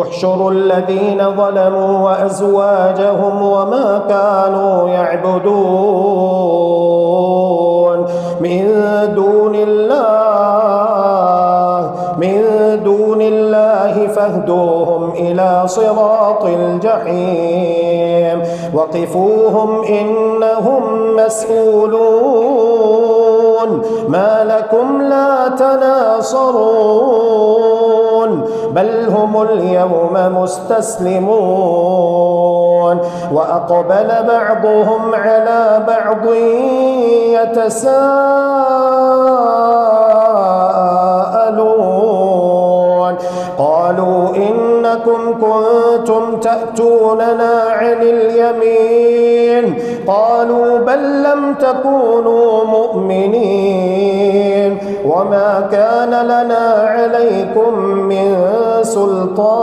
احشروا الذين ظلموا وأزواجهم وما كانوا يعبدون من دون الله فاهدوهم إلى صراط الجحيم وقفوهم إنهم مسؤولون ما لكم لا تناصرون بل هم اليوم مستسلمون وأقبل بعضهم على بعض يتساءلون قالوا إنكم كنتم تأتوننا عن اليمين قالوا بل لم تكونوا مؤمنين وما كان لنا عليكم من سلطان